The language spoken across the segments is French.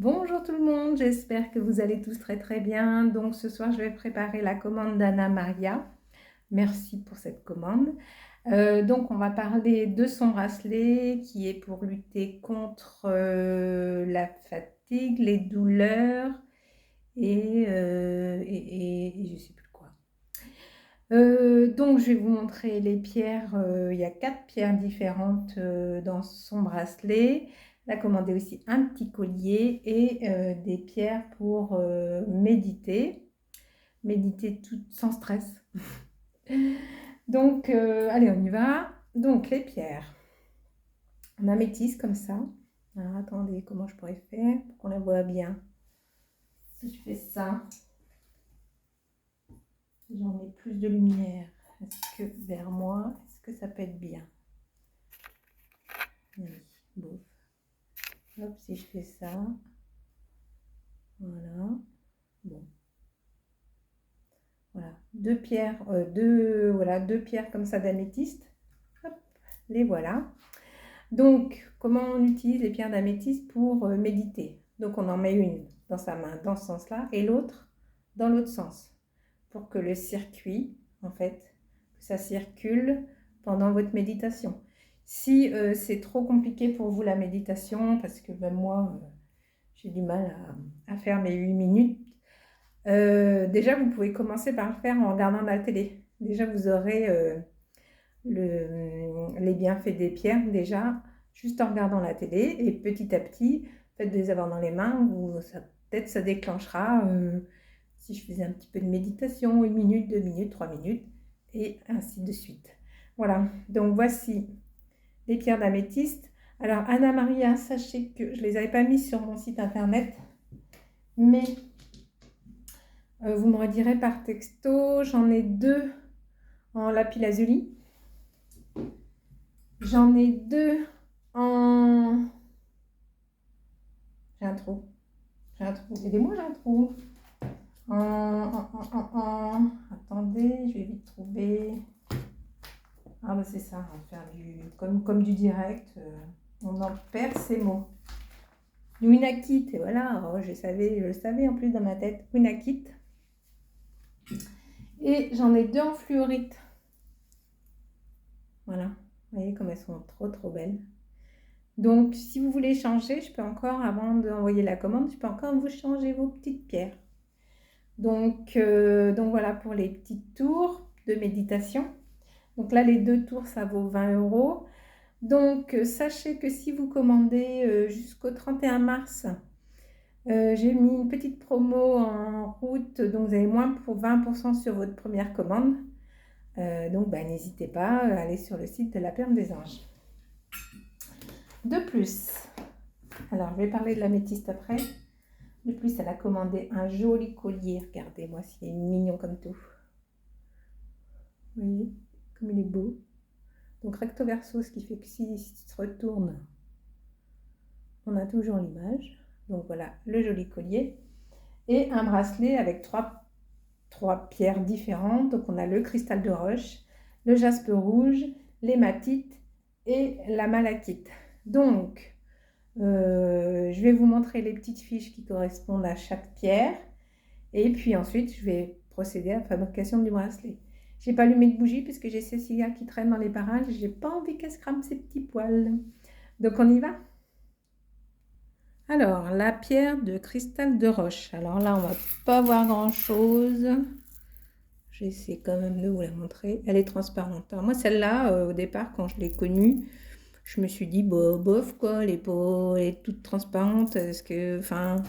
Bonjour tout le monde, j'espère que vous allez tous très bien. Donc ce soir, je vais préparer la commande d'Anna Maria. Merci pour cette commande. Donc on va parler de son bracelet qui est pour lutter contre la fatigue, les douleurs et je ne sais plus quoi. Donc je vais vous montrer les pierres. Il y a 4 pierres différentes dans son bracelet. Elle a commandé aussi un petit collier et des pierres pour méditer tout sans stress. Donc allez, on y va. Donc les pierres en améthyste comme ça. Alors, attendez, comment je pourrais faire pour qu'on la voit bien? Si je fais ça, j'en ai plus de lumière. Est-ce que vers moi, est-ce que ça peut être bien? Oui, bon. Hop, si je fais ça, voilà, bon, voilà, deux pierres, deux pierres comme ça d'améthyste, hop, les voilà. Donc, comment on utilise les pierres d'améthyste pour méditer? Donc, on en met une dans sa main dans ce sens-là et l'autre dans l'autre sens pour que le circuit, en fait, que ça circule pendant votre méditation. Si c'est trop compliqué pour vous la méditation, parce que ben, moi, j'ai du mal à faire mes 8 minutes, déjà vous pouvez commencer par le faire en regardant la télé. Déjà vous aurez les bienfaits des pierres déjà juste en regardant la télé et petit à petit, faites de les avoir dans les mains, peut-être ça déclenchera si je faisais un petit peu de méditation, 1 minute, 2 minutes, 3 minutes et ainsi de suite. Voilà, donc voici les pierres d'améthyste. Alors Anna Maria, sachez que je ne les avais pas mises sur mon site internet, mais vous me redirez par texto. J'en ai 2 en lapis lazuli. J'en ai 2 en... J'ai un trou. Aidez-moi, j'ai un trou. Attendez, je vais vite trouver. Ah bah c'est ça, on va faire comme du direct. On en perd ses mots. Winakit, et voilà, je le savais en plus dans ma tête. Winakit. Et j'en ai 2 en fluorite. Voilà, vous voyez comme elles sont trop belles. Donc, si vous voulez changer, je peux encore, avant d'envoyer la commande, je peux encore vous changer vos petites pierres. Donc voilà pour les petites tours de méditation. Donc là, les 2 tours, ça vaut 20 €. Donc, sachez que si vous commandez jusqu'au 31 mars, j'ai mis une petite promo en route, donc vous avez moins pour 20% sur votre première commande. Donc, n'hésitez pas à aller sur le site de la Perle des Anges. De plus, alors je vais parler de l'améthyste après. De plus, elle a commandé un joli collier. Regardez-moi s'il est mignon comme tout. Vous voyez, comme il est beau. Donc recto verso, ce qui fait que s'il se retourne, on a toujours l'image. Donc voilà, le joli collier. Et un bracelet avec trois pierres différentes. Donc on a le cristal de roche, le jaspe rouge, l'hématite et la malachite. Donc, je vais vous montrer les petites fiches qui correspondent à chaque pierre. Et puis ensuite, je vais procéder à la fabrication du bracelet. J'ai pas allumé de bougie parce que j'ai Cécilia qui traîne dans les parages. J'ai pas envie qu'elle se crame ses petits poils. Donc on y va. Alors, la pierre de cristal de roche. Alors là, on va pas voir grand-chose. J'essaie quand même de vous la montrer. Elle est transparente. Alors moi, celle-là, au départ, quand je l'ai connue, je me suis dit, bof, quoi, elle est toute transparente. Est-ce que, enfin,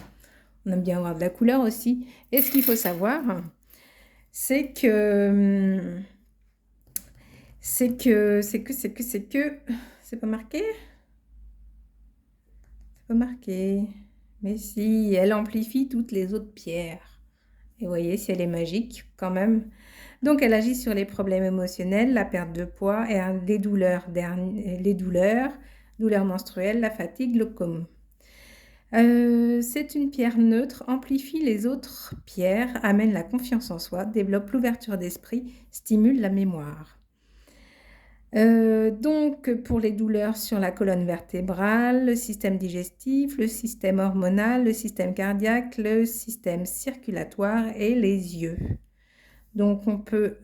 on aime bien avoir de la couleur aussi. Et ce qu'il faut savoir, c'est que, c'est pas marqué? C'est pas marqué. Mais si, elle amplifie toutes les autres pierres. Et vous voyez, si elle est magique, quand même. Donc, elle agit sur les problèmes émotionnels, la perte de poids et les douleurs, douleurs menstruelles, la fatigue, le coma. C'est une pierre neutre, amplifie les autres pierres, amène la confiance en soi, développe l'ouverture d'esprit, stimule la mémoire. Donc, pour les douleurs sur la colonne vertébrale, le système digestif, le système hormonal, le système cardiaque, le système circulatoire et les yeux. Donc, on peut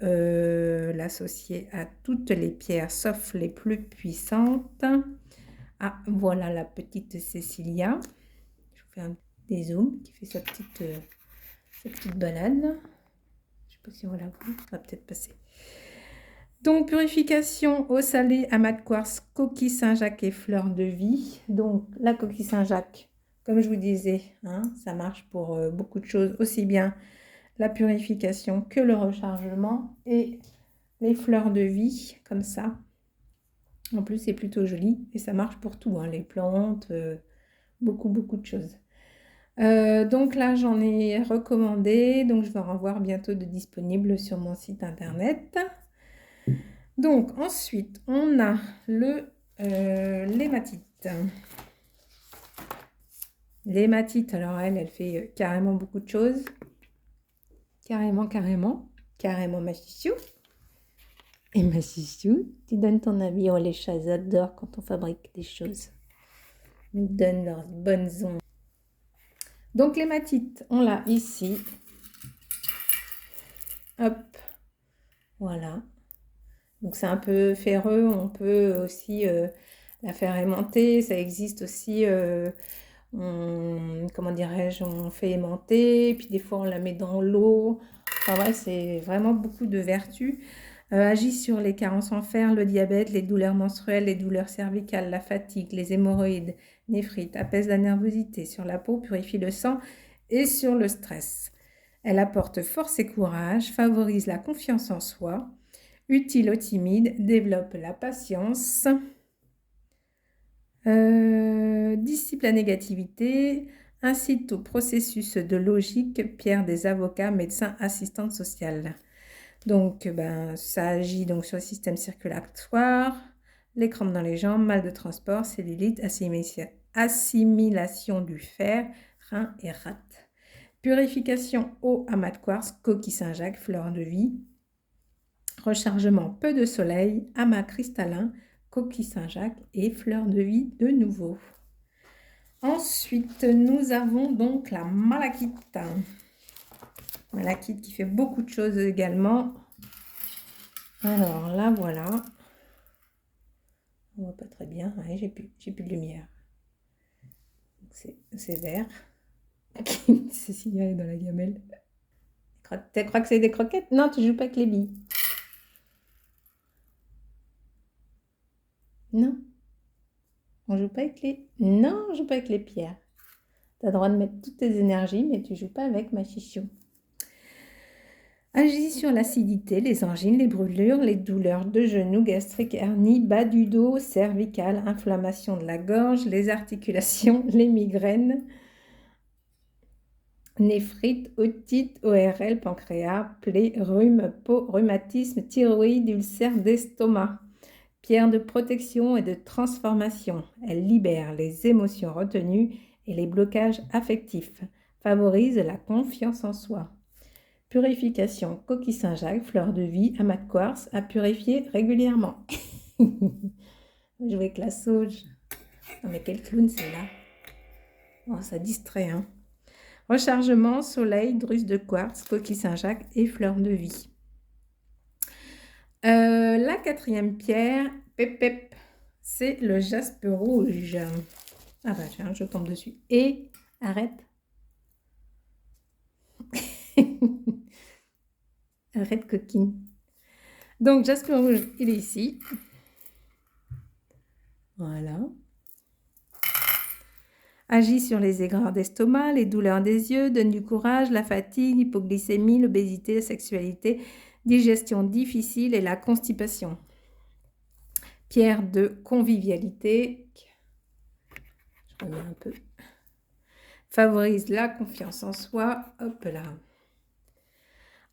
l'associer à toutes les pierres, sauf les plus puissantes. Ah, voilà la petite Cécilia. Je vous fais des zooms qui fait sa petite balade. Je ne sais pas si on la voit, ça va peut-être passer. Donc, purification eau salée, amas de quartz, coquille Saint-Jacques et fleurs de vie. Donc, la coquille Saint-Jacques, comme je vous disais, hein, ça marche pour beaucoup de choses, aussi bien la purification que le rechargement. Et les fleurs de vie, comme ça. En plus, c'est plutôt joli et ça marche pour tout, hein, les plantes, beaucoup de choses. Donc là, j'en ai recommandé, donc je vais en voir bientôt de disponibles sur mon site internet. Donc ensuite, on a l'hématite. L'hématite, alors elle fait carrément beaucoup de choses. Carrément ma chichou. Et ma chichou, tu donnes ton avis. Oh, les chats adorent quand on fabrique des choses. Ils nous donnent leurs bonnes ondes. Donc l'hématite, on l'a ici. Hop, voilà. Donc c'est un peu ferreux, on peut aussi la faire aimanter. Ça existe aussi, comment dirais-je, on fait aimanter, puis des fois on la met dans l'eau. Enfin ouais, c'est vraiment beaucoup de vertus. Agit sur les carences en fer, le diabète, les douleurs menstruelles, les douleurs cervicales, la fatigue, les hémorroïdes, néphrite, apaise la nervosité, sur la peau, purifie le sang et sur le stress. Elle apporte force et courage, favorise la confiance en soi, utile aux timides, développe la patience, dissipe la négativité, incite au processus de logique, pierre des avocats, médecins, assistantes sociales. Donc, ça agit donc sur le système circulatoire, les crampes dans les jambes, mal de transport, cellulite, assimilation du fer, rein et rate. Purification eau, amas de quartz, coquille Saint-Jacques, fleur de vie. Rechargement, peu de soleil, amas cristallin, coquille Saint-Jacques et fleur de vie de nouveau. Ensuite, nous avons donc la malachite. Malachite qui fait beaucoup de choses également. Alors là, voilà. On voit pas très bien. Ouais, j'ai plus de lumière. C'est vert. Cécilia est dans la gamelle. Tu crois que c'est des croquettes? Non, tu joues pas avec les billes. Non. On joue pas avec les... Non, on joue pas avec les pierres. Tu as le droit de mettre toutes tes énergies, mais tu joues pas avec ma chichou. Agit sur l'acidité, les angines, les brûlures, les douleurs de genoux, gastriques, hernie, bas du dos, cervicale, inflammation de la gorge, les articulations, les migraines, néphrite, otite, ORL, pancréas, plaies, rhume, peau, rhumatisme, thyroïde, ulcère d'estomac. Pierre de protection et de transformation. Elle libère les émotions retenues et les blocages affectifs. Favorise la confiance en soi. Purification, coquille Saint-Jacques, fleur de vie, amas de quartz à purifier régulièrement. Jouer avec la sauge. Non mais quel clown c'est là. Oh, ça distrait, hein. Rechargement, soleil, druse de quartz, coquille Saint-Jacques et fleur de vie. La quatrième pierre, pep, c'est le jaspe rouge. Ah bah tiens, je tombe dessus. Et arrête. Arrête coquine. Donc jaspe rouge, il est ici. Voilà. Agit sur les aigreurs d'estomac, les douleurs des yeux, donne du courage, la fatigue, l'hypoglycémie, l'obésité, la sexualité, digestion difficile et la constipation. Pierre de convivialité. Je remets un peu. Favorise la confiance en soi. Hop là.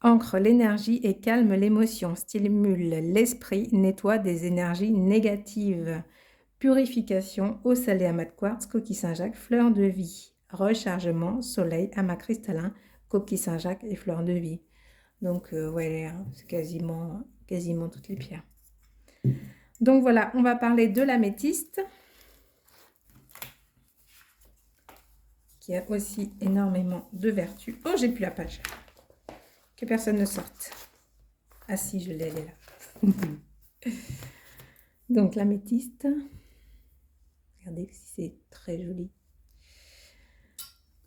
Ancre l'énergie et calme l'émotion. Stimule l'esprit, nettoie des énergies négatives. Purification, eau salée, amas de quartz, coquille Saint-Jacques, fleur de vie. Rechargement, soleil, amas cristallin, coquille Saint-Jacques et fleur de vie. Donc, ouais, c'est quasiment toutes les pierres. Donc voilà, on va parler de l'améthyste, qui a aussi énormément de vertus. Oh, j'ai plus la page. Que personne ne sorte. Ah si, je l'ai, elle est là. Donc l'améthyste. Regardez si c'est très joli.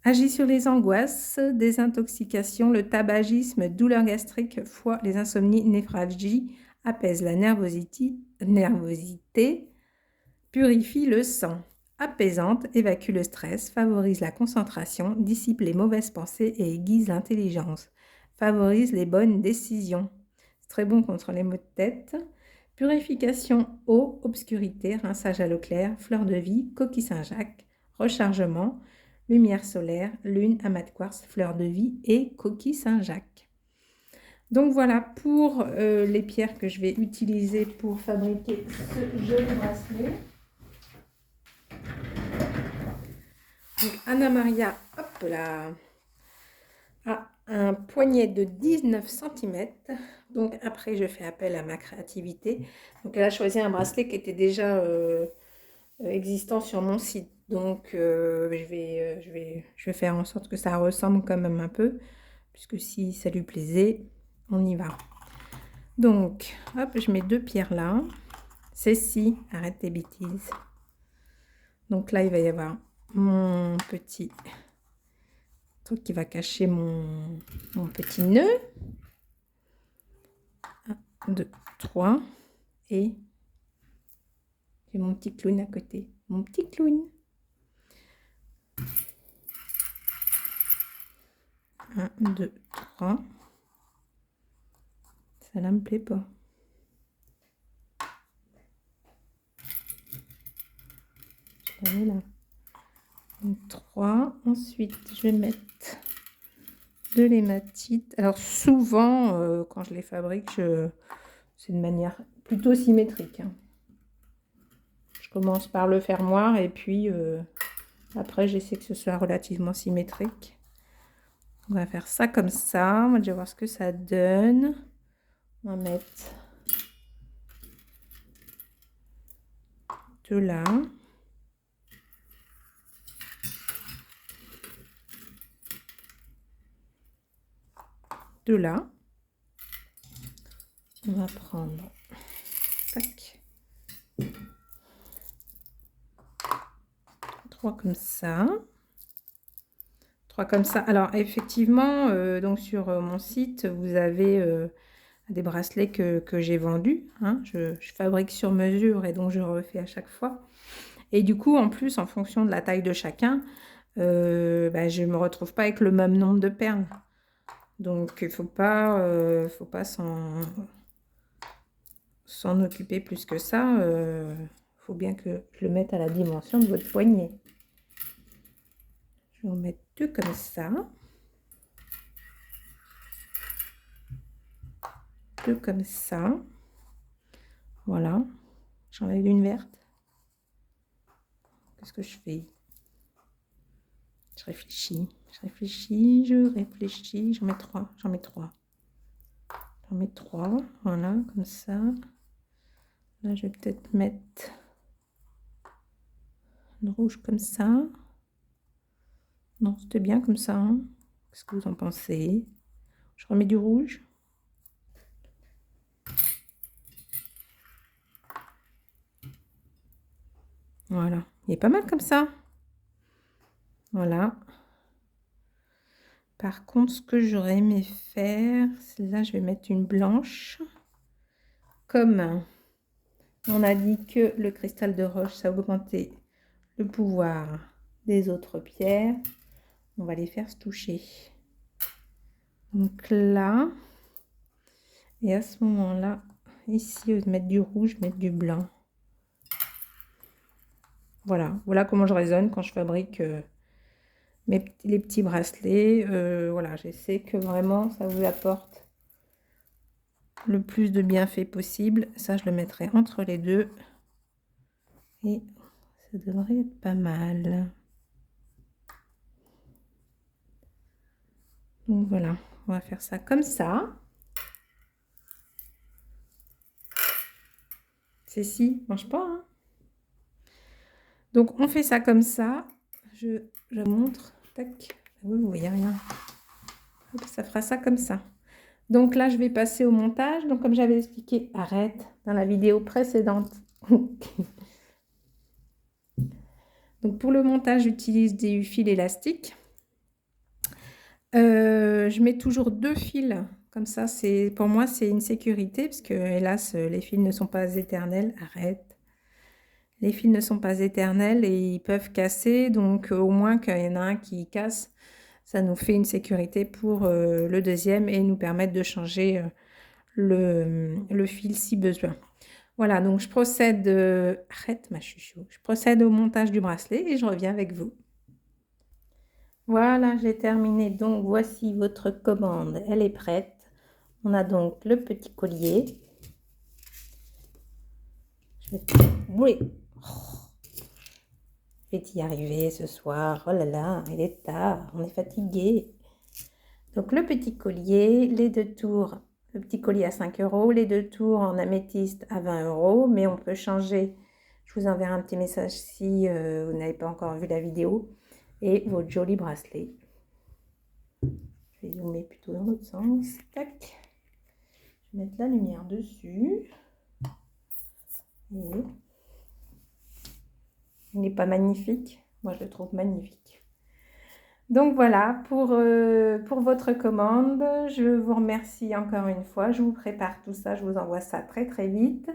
Agit sur les angoisses, désintoxication, le tabagisme, douleurs gastriques, foie, les insomnies, névralgie, apaise la nervosité, purifie le sang, apaisante, évacue le stress, favorise la concentration, dissipe les mauvaises pensées et aiguise l'intelligence, favorise les bonnes décisions. C'est très bon contre les maux de tête. Purification, eau, obscurité, rinçage à l'eau claire, fleur de vie, coquille Saint-Jacques, rechargement, lumière solaire, lune, amas de quartz, fleur de vie et coquille Saint-Jacques. Donc voilà pour les pierres que je vais utiliser pour fabriquer ce joli bracelet. Donc Anna Maria, hop là, a un poignet de 19 cm. Donc après, je fais appel à ma créativité. Donc elle a choisi un bracelet qui était déjà existant sur mon site. Donc je vais faire en sorte que ça ressemble quand même un peu. Puisque si ça lui plaisait, on y va. Donc, hop, je mets 2 pierres là. Ceci, arrête tes bêtises. Donc là, il va y avoir mon petit truc qui va cacher mon petit nœud. 1, 2, 3. Et j'ai mon petit clown à côté. Mon petit clown. 1, 2, 3. Ça là me plaît pas. Je la mets là. Donc 3. Ensuite, je vais mettre de l'hématite. Alors souvent, quand je les fabrique, c'est de manière plutôt symétrique. Hein. Je commence par le fermoir et puis après, j'essaie que ce soit relativement symétrique. On va faire ça comme ça. On va déjà voir ce que ça donne. On va mettre de là. De là. On va prendre, tac, 3 comme ça. 3 comme ça. Alors effectivement, donc sur mon site, vous avez des bracelets que j'ai vendus. Hein. Je fabrique sur mesure et donc je refais à chaque fois. Et du coup, en plus, en fonction de la taille de chacun, je ne me retrouve pas avec le même nombre de perles. Donc il ne faut pas s'en occuper plus que ça. Faut bien que je le mette à la dimension de votre poignet. Je vais en mettre 2 comme ça. 2 comme ça. Voilà. J'enlève une verte. Qu'est-ce que je fais? Je réfléchis. Je réfléchis. J'en mets 3. J'en mets 3. J'en mets 3. Voilà, comme ça. Là, je vais peut-être mettre une rouge comme ça. Non, c'était bien comme ça. Hein. Qu'est-ce que vous en pensez? Je remets du rouge. Voilà. Il est pas mal comme ça. Voilà. Par contre, ce que j'aurais aimé faire, là, je vais mettre une blanche. Comme on a dit que le cristal de roche, ça augmentait le pouvoir des autres pierres, on va les faire se toucher. Donc là, et à ce moment-là, ici, au lieu de mettre du rouge, mettre du blanc. Voilà, voilà comment je raisonne quand je fabrique les petits bracelets. Voilà, j'essaie que vraiment ça vous apporte le plus de bienfaits possible. Ça, je le mettrai entre les deux. Et ça devrait être pas mal. Donc voilà, on va faire ça comme ça. Cécile, mange pas, hein. Donc, on fait ça comme ça. Je montre. Tac. Oui, vous voyez rien. Hop, ça fera ça comme ça. Donc là, je vais passer au montage. Donc, comme j'avais expliqué, arrête, dans la vidéo précédente. Donc, pour le montage, j'utilise des fils élastiques. Je mets toujours 2 fils. Comme ça, pour moi, c'est une sécurité. Parce que, hélas, les fils ne sont pas éternels. Arrête. Les fils ne sont pas éternels et ils peuvent casser. Donc, au moins qu'il y en a un qui casse, ça nous fait une sécurité pour le deuxième et nous permettre de changer le fil si besoin. Voilà, donc je procède, arrête ma chouchou, je procède au montage du bracelet et je reviens avec vous. Voilà, j'ai terminé, donc voici votre commande, elle est prête. On a donc le petit collier. Je vais... Oui. Je vais y arriver ce soir, oh là là, il est tard, on est fatigué. Donc le petit collier, les 2 tours. Le petit collier à 5 €, les 2 tours en améthyste à 20 €, mais on peut changer. Je vous enverrai un petit message si vous n'avez pas encore vu la vidéo. Et votre joli bracelet. Je vais zoomer plutôt dans l'autre sens. Tac. Je vais mettre la lumière dessus. Et il n'est pas magnifique? Moi, je le trouve magnifique. Donc voilà, pour votre commande, je vous remercie encore une fois. Je vous prépare tout ça, je vous envoie ça très très vite.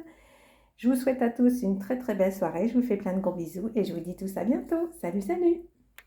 Je vous souhaite à tous une très très belle soirée. Je vous fais plein de gros bisous et je vous dis tout ça bientôt. Salut, salut!